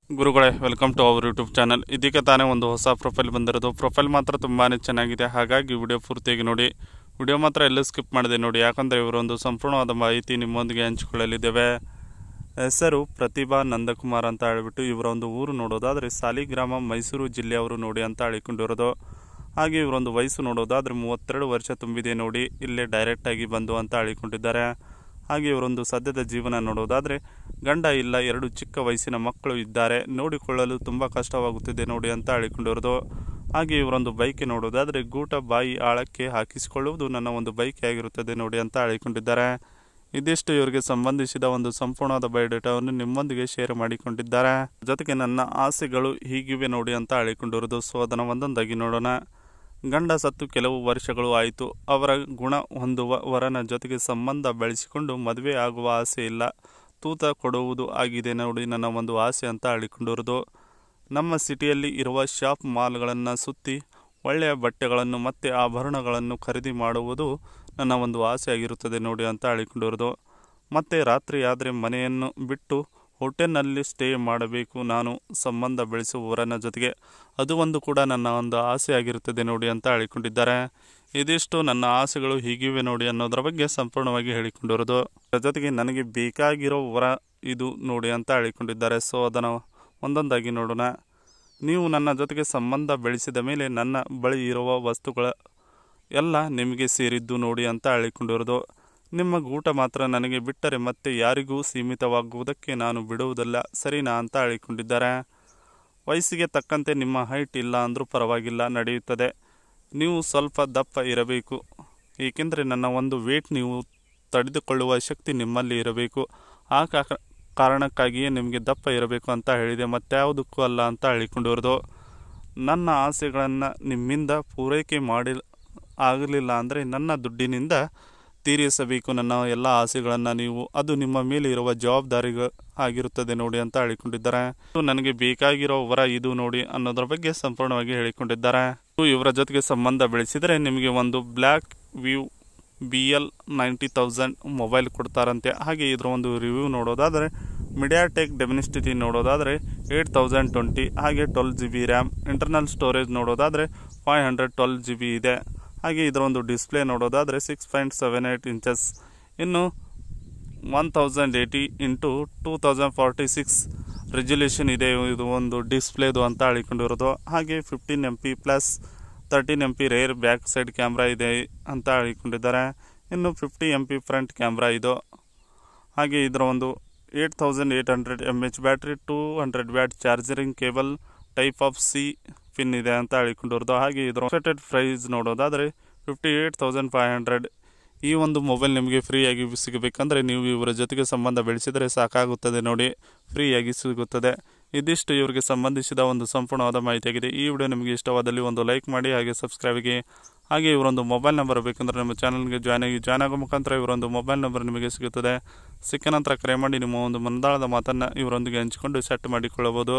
ಗುರುಗಳೇ, welcome to our YouTube channel. ಇದೀಗ ತಾನೇ ಒಂದು ಹೊಸ ಪ್ರೊಫೈಲ್ ಬಂದಿರೋದು. ಪ್ರೊಫೈಲ್ ಮಾತ್ರ ತುಂಬಾ ಚೆನ್ನಾಗಿದೆ, ಹಾಗಾಗಿ ವಿಡಿಯೋ ಪೂರ್ತಿಯಾಗಿ ನೋಡಿ. ವಿಡಿಯೋ ಮಾತ್ರ ಎಲ್ಲೂ ಸ್ಕಿಪ್ ಮಾಡಿದೆ ನೋಡಿ, ಯಾಕಂದರೆ ಇವರೊಂದು ಸಂಪೂರ್ಣವಾದ ಮಾಹಿತಿ ನಿಮ್ಮೊಂದಿಗೆ ಹಂಚಿಕೊಳ್ಳಲಿದ್ದೇವೆ. ಹೆಸರು ಪ್ರತಿಭಾ ನಂದಕುಮಾರ್ ಅಂತ ಹೇಳಿಬಿಟ್ಟು ಇವರೊಂದು ಊರು ನೋಡೋದಾದರೆ ಸಾಲಿಗ್ರಾಮ, ಮೈಸೂರು ಜಿಲ್ಲೆಯವರು ನೋಡಿ ಅಂತ ಹೇಳಿಕೊಂಡಿರೋದು. ಹಾಗೆ ಇವರೊಂದು ವಯಸ್ಸು ನೋಡೋದಾದರೆ 32 ವರ್ಷ ತುಂಬಿದೆ ನೋಡಿ, ಇಲ್ಲೇ ಡೈರೆಕ್ಟಾಗಿ ಬಂದು ಅಂತ ಹೇಳಿಕೊಂಡಿದ್ದಾರೆ. ಹಾಗೆ ಇವರೊಂದು ಸದ್ಯದ ಜೀವನ ನೋಡೋದಾದರೆ ಗಂಡ ಇಲ್ಲ, 2 ಚಿಕ್ಕ ವಯಸ್ಸಿನ ಮಕ್ಕಳು ಇದ್ದಾರೆ, ನೋಡಿಕೊಳ್ಳಲು ತುಂಬ ಕಷ್ಟವಾಗುತ್ತಿದೆ ನೋಡಿ ಅಂತ ಹೇಳಿಕೊಂಡಿರೋದು. ಹಾಗೆ ಇವರೊಂದು ಬೈಕ್ ನೋಡೋದಾದರೆ ಗೂಟ ಬಾಯಿ ಆಳಕ್ಕೆ ಹಾಕಿಸಿಕೊಳ್ಳುವುದು ನನ್ನ ಒಂದು ಬೈಕ್ ಆಗಿರುತ್ತದೆ ನೋಡಿ ಅಂತ ಹೇಳಿಕೊಂಡಿದ್ದಾರೆ. ಇದಿಷ್ಟು ಇವರಿಗೆ ಸಂಬಂಧಿಸಿದ ಒಂದು ಸಂಪೂರ್ಣವಾದ ಬಯೋಡೇಟಾವನ್ನು ನಿಮ್ಮೊಂದಿಗೆ ಶೇರ್ ಮಾಡಿಕೊಂಡಿದ್ದಾರೆ. ಜೊತೆಗೆ ನನ್ನ ಆಸೆಗಳು ಹೀಗಿವೆ ನೋಡಿ ಅಂತ ಹೇಳಿಕೊಂಡಿರೋದು. ಸೊ ಅದನ್ನು ಒಂದೊಂದಾಗಿ ನೋಡೋಣ. ಗಂಡ ಸತ್ತು ಕೆಲವು ವರ್ಷಗಳು ಆಯಿತು. ಅವರ ಗುಣ ಹೊಂದುವ ವರನ ಜೊತೆಗೆ ಸಂಬಂಧ ಬೆಳೆಸಿಕೊಂಡು ಮದುವೆ ಆಗುವ ಆಸೆ ಇಲ್ಲ, ತೂತ ಕೊಡುವುದು ಆಗಿದೆ ನೋಡಿ ನನ್ನ ಒಂದು ಆಸೆ ಅಂತ ಹೇಳಿಕೊಂಡಿರೋದು. ನಮ್ಮ ಸಿಟಿಯಲ್ಲಿ ಇರುವ ಶಾಪ್ ಮಾಲ್ಗಳನ್ನು ಸುತ್ತಿ ಒಳ್ಳೆಯ ಬಟ್ಟೆಗಳನ್ನು ಮತ್ತು ಆಭರಣಗಳನ್ನು ಖರೀದಿ ಮಾಡುವುದು ನನ್ನ ಒಂದು ಆಸೆ ಆಗಿರುತ್ತದೆ ನೋಡಿ ಅಂತ ಹೇಳಿಕೊಂಡಿರೋದು. ಮತ್ತು ರಾತ್ರಿ ಆದರೆ ಮನೆಯನ್ನು ಬಿಟ್ಟು ಹೋಟೆಲ್ನಲ್ಲಿ ಸ್ಟೇ ಮಾಡಬೇಕು ನಾನು ಸಂಬಂಧ ಬೆಳೆಸುವವರನ ಜೊತೆಗೆ, ಅದು ಒಂದು ಕೂಡ ನನ್ನ ಒಂದು ಆಸೆ ಆಗಿರುತ್ತದೆ ನೋಡಿ ಅಂತ ಹೇಳಿಕೊಂಡಿದ್ದಾರೆ. ಇದಿಷ್ಟು ನನ್ನ ಆಸೆಗಳು ಹೀಗಿವೆ ನೋಡಿ ಅನ್ನೋದರ ಬಗ್ಗೆ ಸಂಪೂರ್ಣವಾಗಿ ಹೇಳಿಕೊಂಡಿರೋದು. ಅದರ ಜೊತೆಗೆ ನನಗೆ ಬೇಕಾಗಿರೋ ವರ ಇದು ನೋಡಿ ಅಂತ ಹೇಳಿಕೊಂಡಿದ್ದಾರೆ. ಸೊ ಅದನ್ನು ಒಂದೊಂದಾಗಿ ನೋಡೋಣ. ನೀವು ನನ್ನ ಜೊತೆಗೆ ಸಂಬಂಧ ಬೆಳೆಸಿದ ಮೇಲೆ ನನ್ನ ಬಳಿ ಇರುವ ವಸ್ತುಗಳ ಎಲ್ಲ ನಿಮಗೆ ಸೇರಿದ್ದು ನೋಡಿ ಅಂತ ಹೇಳಿಕೊಂಡಿರೋದು. ನಿಮ್ಮ ಗೂಟ ಮಾತ್ರ ನನಗೆ ಬಿಟ್ಟರೆ ಮತ್ತೆ ಯಾರಿಗೂ ಸೀಮಿತವಾಗುವುದಕ್ಕೆ ನಾನು ಬಿಡುವುದಿಲ್ಲ, ಸರಿನಾ ಅಂತ ಹೇಳಿಕೊಂಡಿದ್ದಾರೆ. ವಯಸ್ಸಿಗೆ ತಕ್ಕಂತೆ ನಿಮ್ಮ ಹೈಟ್ ಇಲ್ಲ ಅಂದರೂ ಪರವಾಗಿಲ್ಲ, ನಡೆಯುತ್ತದೆ. ನೀವು ಸ್ವಲ್ಪ ದಪ್ಪ ಇರಬೇಕು, ಏಕೆಂದರೆ ನನ್ನ ಒಂದು ವೇಟ್ ನೀವು ತಡೆದುಕೊಳ್ಳುವ ಶಕ್ತಿ ನಿಮ್ಮಲ್ಲಿ ಇರಬೇಕು. ಆ ಕಾರಣಕ್ಕಾಗಿಯೇ ನಿಮಗೆ ದಪ್ಪ ಇರಬೇಕು ಅಂತ ಹೇಳಿದೆ, ಮತ್ಯಾವುದಕ್ಕೂ ಅಲ್ಲ ಅಂತ ಹೇಳಿಕೊಂಡಿರೋದು. ನನ್ನ ಆಸೆಗಳನ್ನು ನಿಮ್ಮಿಂದ ಪೂರೈಕೆ ಆಗಲಿಲ್ಲ ಅಂದರೆ ನನ್ನ ದುಡ್ಡಿನಿಂದ ತೀರಿಸಬೇಕು ನನ್ನ ಎಲ್ಲ ಆಸೆಗಳನ್ನು ನೀವು, ಅದು ನಿಮ್ಮ ಮೇಲೆ ಇರುವ ಜವಾಬ್ದಾರಿ ಆಗಿರುತ್ತದೆ ನೋಡಿ ಅಂತ ಹೇಳಿಕೊಂಡಿದ್ದಾರೆ. ನನಗೆ ಬೇಕಾಗಿರೋ ವರ ಇದು ನೋಡಿ ಅನ್ನೋದ್ರ ಬಗ್ಗೆ ಸಂಪೂರ್ಣವಾಗಿ ಹೇಳಿಕೊಂಡಿದ್ದಾರೆ. ಇವರ ಜೊತೆಗೆ ಸಂಬಂಧ ಬೆಳೆಸಿದರೆ ನಿಮಗೆ ಒಂದು ಬ್ಲ್ಯಾಕ್ ವ್ಯೂ BL 90,000 ಮೊಬೈಲ್ ಕೊಡ್ತಾರಂತೆ. ಹಾಗೆ ಇದರ ಒಂದು ರಿವ್ಯೂ ನೋಡೋದಾದರೆ ಮೀಡಿಯಾಟೆಕ್ ಡೆಮಿನಿಸ್ಟಿಟಿ ನೋಡೋದಾದರೆ 8020, ಹಾಗೆ 12GB ರ್ಯಾಮ್. ಇಂಟರ್ನಲ್ ಸ್ಟೋರೇಜ್ ನೋಡೋದಾದರೆ 512GB ಇದೆ. ಹಾಗೆ ಇದರ ಒಂದು ಡಿಸ್ಪ್ಲೇ ನೋಡೋದಾದರೆ 6.78 ಇಂಚಸ್, ಇನ್ನು 1080x2046 ರೆಸಲ್ಯೂಷನ್ ಇದೆ ಇದು ಒಂದು ಡಿಸ್ಪ್ಲೇದು ಅಂತ ಹೇಳಿಕೊಂಡಿರೋದು. ಹಾಗೆ 15MP plus 13MP rear back side camera ಇದೆ ಅಂತ ಹೇಳಿಕೊಂಡಿದ್ದಾರೆ. ಇನ್ನು 50MP ಫ್ರಂಟ್ ಕ್ಯಾಮ್ರಾ ಇದು. ಹಾಗೆ ಇದರ ಒಂದು 8800 mAh battery, 200 watt charging cable, type of C pin ಇದೆ ಅಂತ ಹೇಳಿಕೊಂಡಿರೋದು. ಹಾಗೆ ಇದರ ಎಕ್ಸ್ಪೆಕ್ಟೆಡ್ ಪ್ರೈಸ್ ನೋಡೋದಾದರೆ 58,500. ಈ ಒಂದು ಮೊಬೈಲ್ ನಿಮಗೆ ಫ್ರೀಯಾಗಿ ಸಿಗಬೇಕಂದ್ರೆ ನೀವು ಇವರ ಜೊತೆಗೆ ಸಂಬಂಧ ಬೆಳೆಸಿದರೆ ಸಾಕಾಗುತ್ತದೆ ನೋಡಿ, ಫ್ರೀಯಾಗಿ ಸಿಗುತ್ತದೆ. ಇದಿಷ್ಟು ಇವರಿಗೆ ಸಂಬಂಧಿಸಿದ ಒಂದು ಸಂಪೂರ್ಣವಾದ ಮಾಹಿತಿಯಾಗಿದೆ. ಈ ವಿಡಿಯೋ ನಿಮಗೆ ಇಷ್ಟವಾದಲ್ಲಿ ಒಂದು ಲೈಕ್ ಮಾಡಿ, ಹಾಗೆ ಸಬ್ಸ್ಕ್ರೈಬ್ಗೆ. ಹಾಗೆ ಇವರೊಂದು ಮೊಬೈಲ್ ನಂಬರ್ ಬೇಕಂದ್ರೆ ನಮ್ಮ ಚಾನಲ್ಗೆ ಜಾಯ್ನ್ ಆಗೋ ಮುಖಾಂತರ ಇವರೊಂದು ಮೊಬೈಲ್ ನಂಬರ್ ನಿಮಗೆ ಸಿಗುತ್ತದೆ. ಸಿಕ್ಕ ನಂತರ ಕರೆ ಮಾಡಿ ನಿಮ್ಮ ಒಂದು ಮನದಾಳದ ಮಾತನ್ನು ಇವರೊಂದಿಗೆ ಹಂಚಿಕೊಂಡು ಸೆಟ್ ಮಾಡಿಕೊಳ್ಳಬಹುದು.